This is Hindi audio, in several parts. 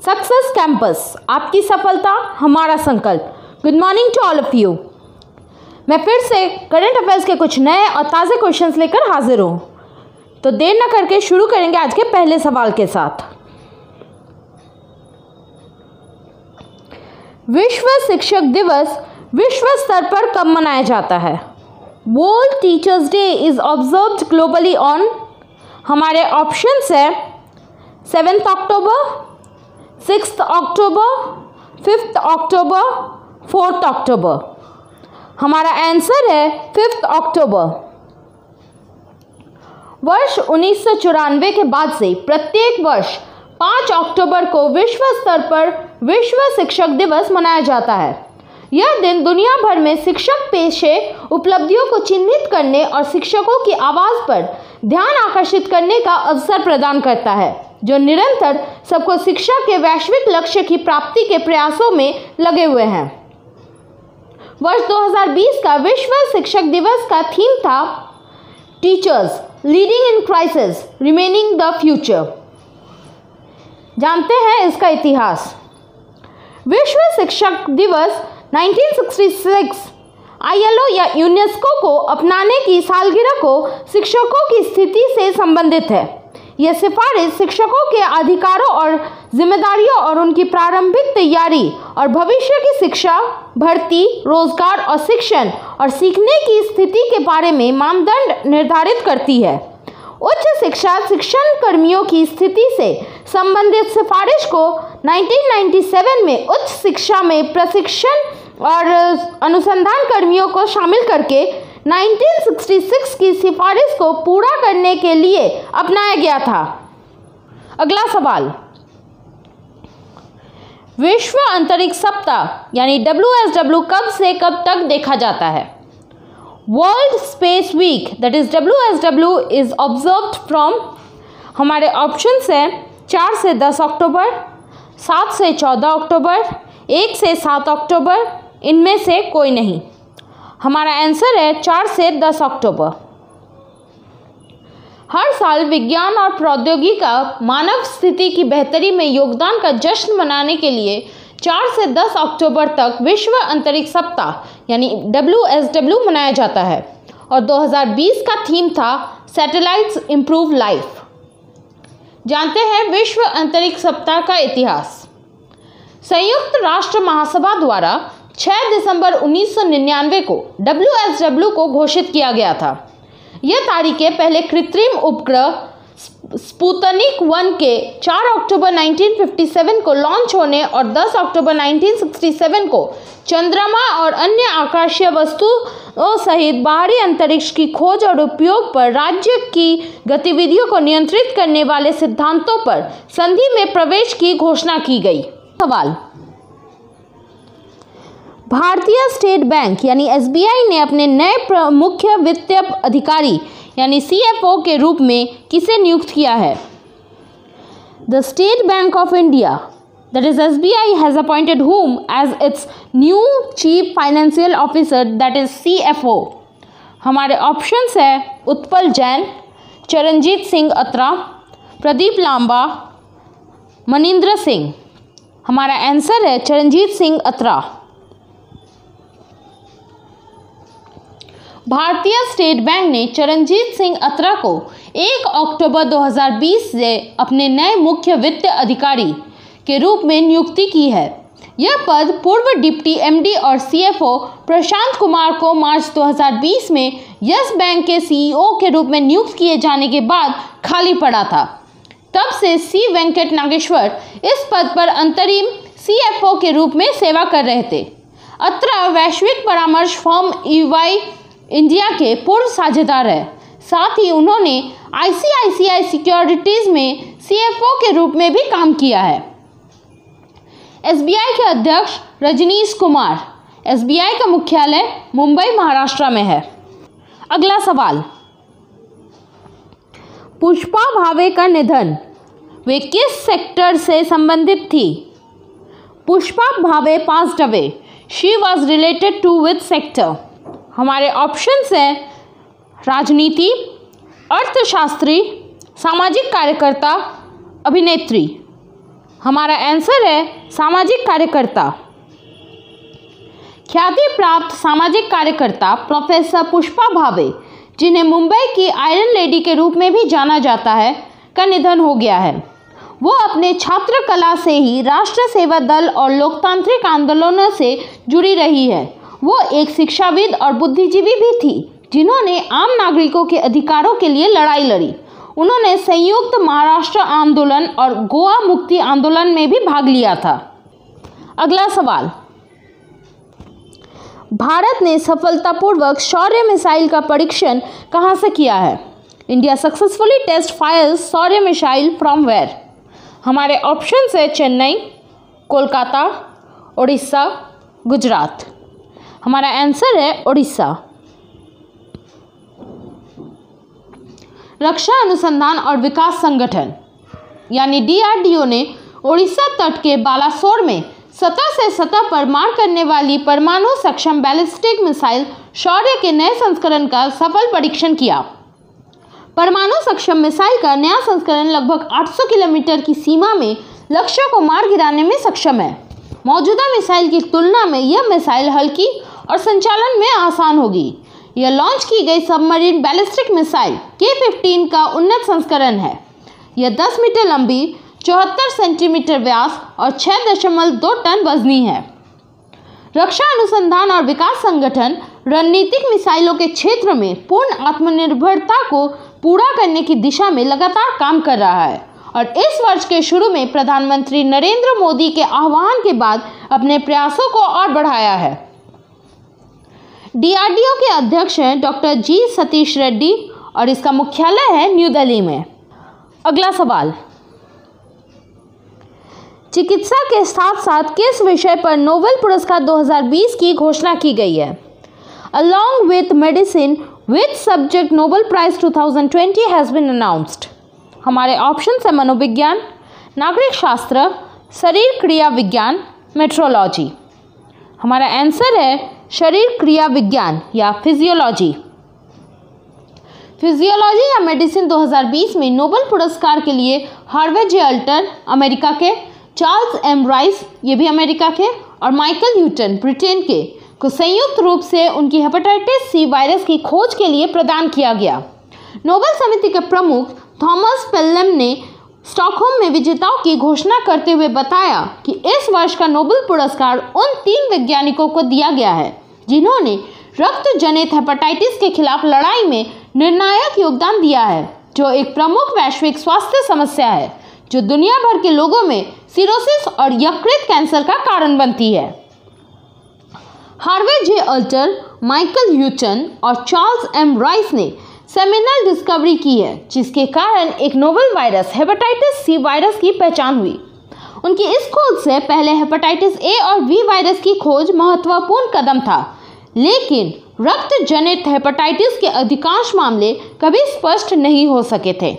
सक्सेस कैंपस, आपकी सफलता हमारा संकल्प। Good morning to all of you. मैं फिर से करंट अफेयर्स के कुछ नए और ताज़े क्वेश्चंस लेकर हाजिर हूँ। तो देर न करके शुरू करेंगे आज के पहले सवाल के साथ। विश्व शिक्षक दिवस विश्व स्तर पर कब मनाया जाता है? World teachers day is observed globally on, हमारे ऑप्शंस है 7 अक्टूबर, 6 अक्टूबर, 5 अक्टूबर, 4 अक्टूबर। हमारा आंसर है 5 अक्टूबर। वर्ष 1994 के बाद से प्रत्येक वर्ष 5 अक्टूबर को विश्व स्तर पर विश्व शिक्षक दिवस मनाया जाता है। यह दिन दुनिया भर में शिक्षक पेशे उपलब्धियों को चिन्हित करने और शिक्षकों की आवाज़ पर ध्यान आकर्षित करने का अवसर प्रदान करता है, जो निरंतर सबको शिक्षा के वैश्विक लक्ष्य की प्राप्ति के प्रयासों में लगे हुए हैं। वर्ष 2020 का विश्व शिक्षक दिवस का थीम था teachers leading in crisis remaining the future. जानते हैं इसका इतिहास। विश्व शिक्षक दिवस 1966 ILO या यूनेस्को को अपनाने की सालगिरह को शिक्षकों की स्थिति से संबंधित है। यह सिफारिश शिक्षकों के अधिकारों और जिम्मेदारियों और उनकी प्रारंभिक तैयारी और भविष्य की शिक्षा, भर्ती, रोजगार और शिक्षण और सीखने की स्थिति के बारे में मानदंड निर्धारित करती है। उच्च शिक्षा शिक्षण कर्मियों की स्थिति से संबंधित सिफारिश को 1997 में उच्च शिक्षा में प्रशिक्षण और अनुसंधान कर्मियों को शामिल करके 1966 की सिफारिश को पूरा करने के लिए अपनाया गया था। अगला सवाल, विश्व अंतरिक्ष सप्ताह यानी WSW कब से कब तक देखा जाता है? World space week that is WSW is observed from, हमारे ऑप्शंस हैं 4 से 10 अक्टूबर, 7 से 14 अक्टूबर, 1 से 7 अक्टूबर, इनमें से कोई नहीं। हमारा आंसर है 4 से 10 अक्टूबर। हर साल विज्ञान और प्रौद्योगिकी का मानव स्थिति की बेहतरी में योगदान का जश्न मनाने के लिए 4 से 10 अक्टूबर तक विश्व अंतरिक्ष सप्ताह यानी WSW मनाया जाता है और 2020 का थीम था सैटेलाइट्स इंप्रूव लाइफ। जानते हैं विश्व अंतरिक्ष सप्ताह का इतिहास। संयुक्त राष्ट्र महासभा द्वारा 6 दिसंबर 1999 को WSW को घोषित किया गया था। यह तारीखें पहले कृत्रिम उपग्रह स्पुतनिक 1 के 4 अक्टूबर 1957 को लॉन्च होने और 10 अक्टूबर 1967 को चंद्रमा और अन्य आकाशीय वस्तुओं सहित बाहरी अंतरिक्ष की खोज और उपयोग पर राज्य की गतिविधियों को नियंत्रित करने वाले सिद्धांतों पर संधि में प्रवेश की घोषणा की गई। सवाल, भारतीय स्टेट बैंक यानी SBI ने अपने नए मुख्य वित्तीय अधिकारी यानी CFO के रूप में किसे नियुक्त किया है? The State Bank of India that is SBI has appointed whom as its new chief financial officer that is CFO। हमारे ऑप्शंस है उत्पल जैन, चरणजीत सिंह अत्रा, प्रदीप लांबा, मनिंद्र सिंह। हमारा आंसर है चरणजीत सिंह अत्रा। भारतीय स्टेट बैंक ने चरणजीत सिंह अत्रा को 1 अक्टूबर 2020 से अपने नए मुख्य वित्त अधिकारी के रूप में नियुक्ति की है। यह पद पूर्व डिप्टी MD और CFO प्रशांत कुमार को मार्च 2020 में यस बैंक के CEO के रूप में नियुक्त किए जाने के बाद खाली पड़ा था। तब से C वेंकट नागेश्वर इस पद पर अंतरिम CFO के रूप में सेवा कर रहे थे। अत्रा वैश्विक परामर्श फर्म EY इंडिया के पूर्व साझेदार है। साथ ही उन्होंने ICICI सिक्योरिटीज में CFO के रूप में भी काम किया है। SBI के अध्यक्ष रजनीश कुमार। SBI का मुख्यालय मुंबई महाराष्ट्र में है। अगला सवाल, पुष्पा भावे का निधन वे किस सेक्टर से संबंधित थी? Pushpa Bhave passed away, she was related to which sector? हमारे ऑप्शंस हैं राजनीति, अर्थशास्त्री, सामाजिक कार्यकर्ता, अभिनेत्री। हमारा आंसर है सामाजिक कार्यकर्ता। ख्याति प्राप्त सामाजिक कार्यकर्ता प्रोफेसर पुष्पा भावे, जिन्हें मुंबई की आयरन लेडी के रूप में भी जाना जाता है, का निधन हो गया है। वो अपने छात्र कला से ही राष्ट्र सेवा दल और लोकतांत्रिक आंदोलनों से जुड़ी रही है। वो एक शिक्षाविद और बुद्धिजीवी भी थी, जिन्होंने आम नागरिकों के अधिकारों के लिए लड़ाई लड़ी। उन्होंने संयुक्त महाराष्ट्र आंदोलन और गोवा मुक्ति आंदोलन में भी भाग लिया था। अगला सवाल, भारत ने सफलतापूर्वक शौर्य मिसाइल का परीक्षण कहां से किया है? India successfully test fires Shaurya missile from where? हमारे ऑप्शंस है चेन्नई, कोलकाता, उड़ीसा, गुजरात। हमारा आंसर है उड़ीसा। रक्षा अनुसंधान और विकास संगठन यानी DRDO ने उड़ीसा तट के बालासोर में सतह से सतह पर मार करने वाली परमाणु सक्षम बैलिस्टिक मिसाइल शौर्य के नए संस्करण का सफल परीक्षण किया। परमाणु सक्षम मिसाइल का नया संस्करण लगभग 800 किलोमीटर की सीमा में लक्ष्यों को मार गिराने में सक्षम है। मौजूदा मिसाइल की तुलना में यह मिसाइल हल्की और संचालन में आसान होगी। यह लॉन्च की गई सबमरीन बैलिस्टिक मिसाइल K-15 का उन्नत संस्करण है। यह 10 मीटर लंबी, 74 सेंटीमीटर व्यास और 6.2 टन वजनी है। रक्षा अनुसंधान और विकास संगठन रणनीतिक मिसाइलों के क्षेत्र में पूर्ण आत्मनिर्भरता को पूरा करने की दिशा में लगातार काम कर रहा है और इस वर्ष के शुरू में प्रधानमंत्री नरेंद्र मोदी के आह्वान के बाद अपने प्रयासों को और बढ़ाया है। DRDO के अध्यक्ष हैं डॉक्टर G सतीश रेड्डी और इसका मुख्यालय है न्यू दिल्ली में। अगला सवाल, चिकित्सा के साथ साथ किस विषय पर नोबेल पुरस्कार 2020 की घोषणा की गई है? Along with medicine, which subject Nobel Prize 2020 has been announced? हमारे ऑप्शन है मनोविज्ञान, नागरिक शास्त्र, शरीर क्रिया विज्ञान, मेट्रोलॉजी। हमारा आंसर है शरीर क्रिया विज्ञान या फिजियोलॉजी। फिजियोलॉजी या मेडिसिन 2020 में नोबेल पुरस्कार के लिए हार्वे जे अल्टर अमेरिका के, चार्ल्स एम राइस ये भी अमेरिका के और माइकल ह्यूटन ब्रिटेन के को संयुक्त रूप से उनकी हेपेटाइटिस सी वायरस की खोज के लिए प्रदान किया गया। नोबेल समिति के प्रमुख थॉमस पेल्लेम ने स्टॉकहोम में विजेताओं की घोषणा करते हुए बताया कि इस वर्ष का नोबेल पुरस्कार उन 3 वैज्ञानिकों को दिया गया है जिन्होंने रक्त जनित हेपेटाइटिस के खिलाफ लड़ाई में निर्णायक योगदान दिया है, जो एक प्रमुख वैश्विक स्वास्थ्य समस्या है जो दुनिया भर के लोगों में सिरोसिस और यकृत कैंसर का कारण बनती है। Harvey J Alter, Michael Houghton और चार्ल्स एम राइस ने सेमिनल डिस्कवरी की है जिसके कारण एक novel virus hepatitis C virus की पहचान हुई। उनकी इस खोज से पहले हेपेटाइटिस ए और बी वायरस की खोज महत्वपूर्ण कदम था, लेकिन रक्त जनित हेपेटाइटिस के अधिकांश मामले कभी स्पष्ट नहीं हो सके थे।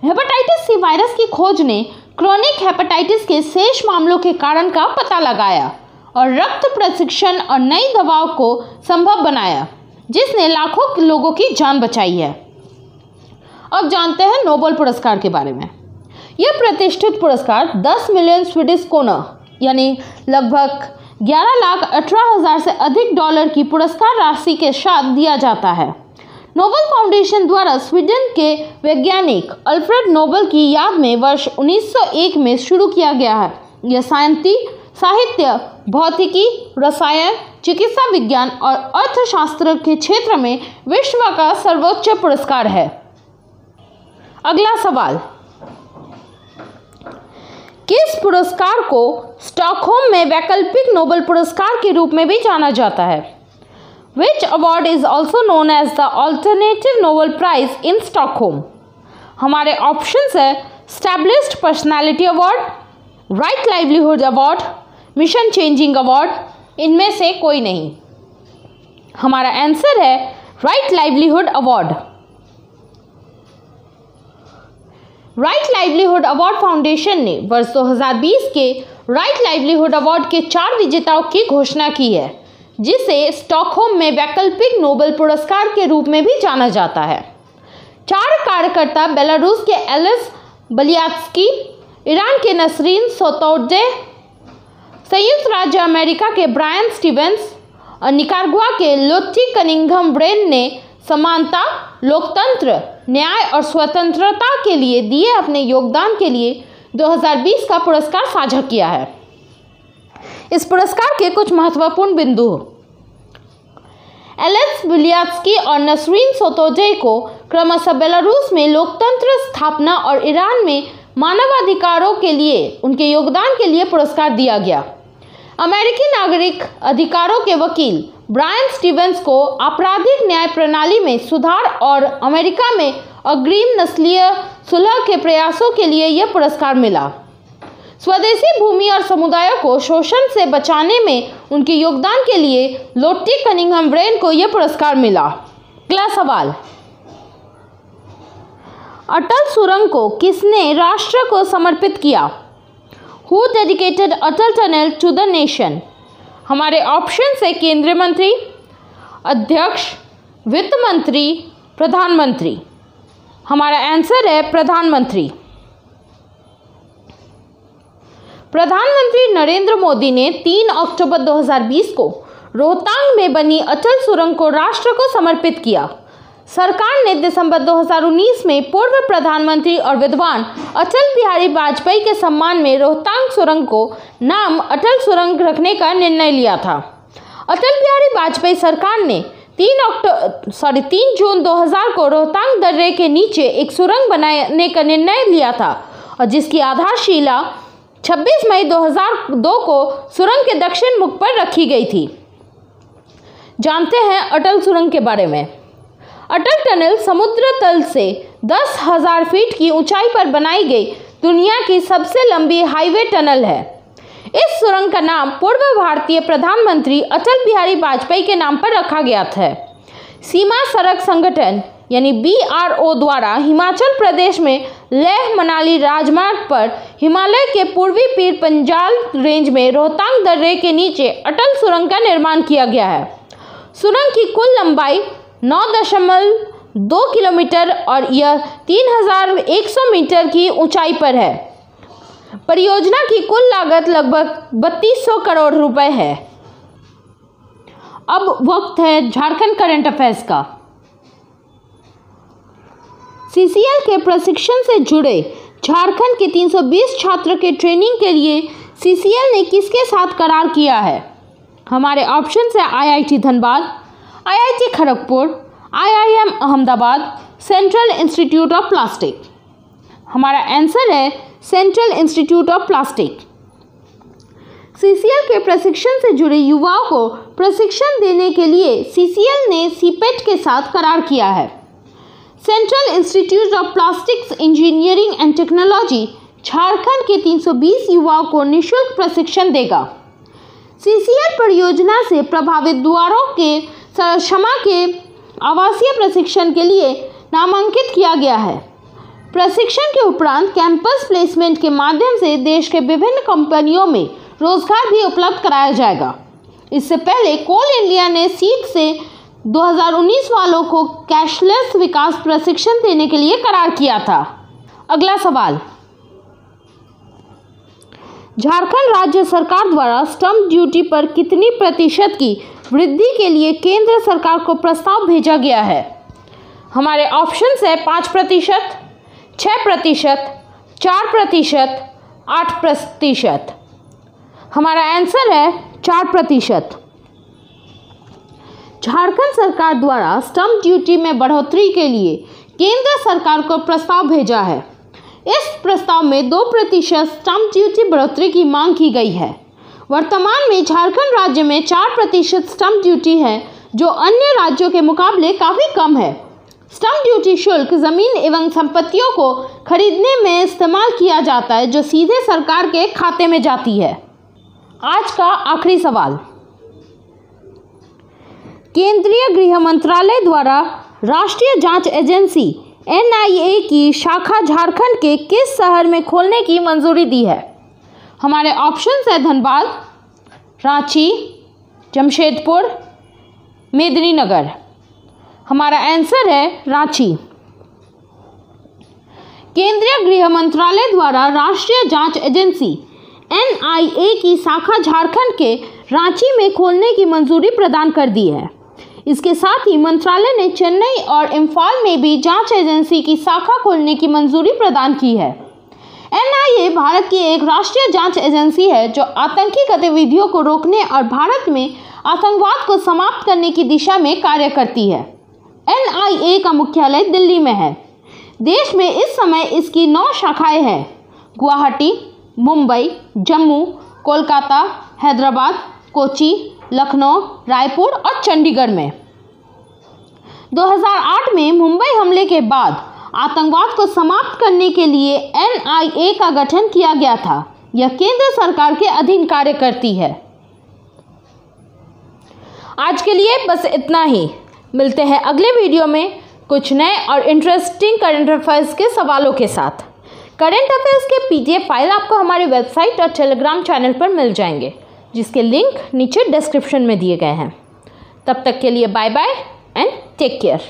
हेपेटाइटिस सी वायरस की खोज ने क्रोनिक हेपेटाइटिस के शेष मामलों के कारण का पता लगाया और रक्त प्रशिक्षण और नई दवाओं को संभव बनाया, जिसने लाखों लोगों की जान बचाई है। अब जानते हैं नोबेल पुरस्कार के बारे में। यह प्रतिष्ठित पुरस्कार 10 मिलियन स्वीडिश क्रोनर यानी लगभग 11,18,000 से अधिक डॉलर की पुरस्कार राशि के साथ दिया जाता है। नोबेल फाउंडेशन द्वारा स्वीडन के वैज्ञानिक अल्फ्रेड नोबेल की याद में वर्ष 1901 में शुरू किया गया है। यह साहित्य, भौतिकी, रसायन, चिकित्सा विज्ञान और अर्थशास्त्र के क्षेत्र में विश्व का सर्वोच्च पुरस्कार है। अगला सवाल, किस पुरस्कार को स्टॉकहोम में वैकल्पिक नोबेल पुरस्कार के रूप में भी जाना जाता है? Which award is also known as the Alternative Nobel Prize in Stockholm? हमारे ऑप्शंस है Established Personality Award, Right Livelihood Award, Mission Changing Award, इनमें से कोई नहीं। हमारा आंसर है Right Livelihood Award। Right livelihood award foundation ने वर्ष 2020 के राइट लाइवलीहुड अवार्ड के 4 विजेताओं की घोषणा की है, जिसे स्टॉकहोम में वैकल्पिक नोबेल पुरस्कार के रूप में भी जाना जाता है। 4 कार्यकर्ता बेलारूस के एलिस बलियात्स्की, ईरान के नसरीन सोतौदेह, संयुक्त राज्य अमेरिका के ब्रायन स्टीवेंस और निकारागुआ के लोट्टी कनिंघम ब्रेन ने समानता, लोकतंत्र, न्याय और स्वतंत्रता के लिए दिए अपने योगदान के लिए 2020 का पुरस्कार साझा किया है। इस पुरस्कार के कुछ महत्वपूर्ण बिंदु: एलेक्स बिलियात्स्की और नसरीन सोतौदेह को क्रमशः बेलारूस में लोकतंत्र स्थापना और ईरान में मानवाधिकारों के लिए उनके योगदान के लिए पुरस्कार दिया गया। अमेरिकी नागरिक अधिकारों के वकील ब्रायन स्टीवेंस को आपराधिक न्याय प्रणाली में सुधार और अमेरिका में अग्रिम नस्लीय सुलह के प्रयासों के लिए यह पुरस्कार मिला। स्वदेशी भूमि और समुदायों को शोषण से बचाने में उनके योगदान के लिए लोट्टी कनिंघम ब्रेन को यह पुरस्कार मिला। अगला सवाल, अटल सुरंग को किसने राष्ट्र को समर्पित किया? Who dedicated Atal tunnel to the nation? हमारे ऑप्शन है केंद्रीय मंत्री, अध्यक्ष, वित्त मंत्री, प्रधानमंत्री। हमारा आंसर है प्रधानमंत्री। प्रधानमंत्री नरेंद्र मोदी ने 3 अक्टूबर 2020 को रोहतांग में बनी अटल सुरंग को राष्ट्र को समर्पित किया। सरकार ने दिसंबर 2019 में पूर्व प्रधानमंत्री और विद्वान अटल बिहारी वाजपेयी के सम्मान में रोहतांग सुरंग को नाम अटल सुरंग रखने का निर्णय लिया था। अटल बिहारी वाजपेयी सरकार ने 3 जून 2000 को रोहतांग दर्रे के नीचे एक सुरंग बनाने का निर्णय लिया था और जिसकी आधारशिला 26 मई 2002 को सुरंग के दक्षिण मुख पर रखी गई थी। जानते हैं अटल सुरंग के बारे में। अटल टनल समुद्र तल से 10,000 फीट की ऊंचाई पर बनाई गई दुनिया की सबसे लंबी हाईवे टनल है। इस सुरंग का नाम पूर्व भारतीय प्रधानमंत्री अटल बिहारी वाजपेयी के नाम पर रखा गया था। सीमा सड़क संगठन यानी BRO द्वारा हिमाचल प्रदेश में लेह मनाली राजमार्ग पर हिमालय के पूर्वी पीर पंजाल रेंज में रोहतांग दर्रे के नीचे अटल सुरंग का निर्माण किया गया है। सुरंग की कुल लंबाई 9.2 किलोमीटर और यह 3,100 मीटर की ऊंचाई पर है। परियोजना की कुल लागत लगभग 3200 करोड़ रुपए है। अब वक्त है झारखंड करंट अफेयर्स का। CCL के प्रशिक्षण से जुड़े झारखंड के 320 छात्र के ट्रेनिंग के लिए CCL ने किसके साथ करार किया है? हमारे ऑप्शन है IIT Dhanbad, IIT Kharagpur, IIM Ahmedabad, central institute of plastic. हमारा आंसर है central institute of plastic. CCL के प्रशिक्षण से जुड़े युवाओं को प्रशिक्षण देने के लिए CCL ने CPET के साथ करार किया है। Central institute of plastics engineering and technology Jharkhand के 320 युवाओं को निःशुल्क प्रशिक्षण देगा। CCL परियोजना से प्रभावित द्वारों के क्षमा के आवासीय प्रशिक्षण के लिए नामांकित किया गया है। प्रशिक्षण के उपरांत कैंपस प्लेसमेंट के माध्यम से देश के विभिन्न कंपनियों में रोजगार भी उपलब्ध कराया जाएगा। इससे पहले कोल इंडिया ने सीट से 2019 वालों को कैशलेस विकास प्रशिक्षण देने के लिए करार किया था। अगला सवाल, झारखंड राज्य सरकार द्वारा स्टंप ड्यूटी पर कितनी प्रतिशत की वृद्धि के लिए केंद्र सरकार को प्रस्ताव भेजा गया है? हमारे ऑप्शंस है 5%, 6%, 4%, 8%। हमारा आंसर है 4%। झारखंड सरकार द्वारा स्टंप ड्यूटी में बढ़ोतरी के लिए केंद्र सरकार को प्रस्ताव भेजा है। इस प्रस्ताव में 2% स्टंप ड्यूटी बढ़ोतरी की मांग की गई है। वर्तमान में झारखंड राज्य में 4% स्टंप ड्यूटी है, जो अन्य राज्यों के मुकाबले काफ़ी कम है। स्टंप ड्यूटी शुल्क जमीन एवं संपत्तियों को खरीदने में इस्तेमाल किया जाता है, जो सीधे सरकार के खाते में जाती है। आज का आखिरी सवाल, केंद्रीय गृह मंत्रालय द्वारा राष्ट्रीय जांच एजेंसी NIA की शाखा झारखंड के किस शहर में खोलने की मंजूरी दी है? हमारे ऑप्शंस है धनबाद, रांची, जमशेदपुर, मेदिनीनगर। हमारा आंसर है रांची। केंद्रीय गृह मंत्रालय द्वारा राष्ट्रीय जांच एजेंसी NIA की शाखा झारखंड के रांची में खोलने की मंजूरी प्रदान कर दी है। इसके साथ ही मंत्रालय ने चेन्नई और इम्फाल में भी जांच एजेंसी की शाखा खोलने की मंजूरी प्रदान की है। NIA भारत की एक राष्ट्रीय जांच एजेंसी है जो आतंकी गतिविधियों को रोकने और भारत में आतंकवाद को समाप्त करने की दिशा में कार्य करती है। NIA का मुख्यालय दिल्ली में है। देश में इस समय इसकी 9 शाखाएं हैं: गुवाहाटी, मुंबई, जम्मू, कोलकाता, हैदराबाद, कोची, लखनऊ, रायपुर और चंडीगढ़ में। 2008 में मुंबई हमले के बाद आतंकवाद को समाप्त करने के लिए NIA का गठन किया गया था। यह केंद्र सरकार के अधीन कार्य करती है। आज के लिए बस इतना ही। मिलते हैं अगले वीडियो में कुछ नए और इंटरेस्टिंग करंट अफेयर्स के सवालों के साथ। करंट अफेयर्स के PDF फाइल आपको हमारे वेबसाइट और टेलीग्राम चैनल पर मिल जाएंगे, जिसके लिंक नीचे डिस्क्रिप्शन में दिए गए हैं। तब तक के लिए bye bye and take care.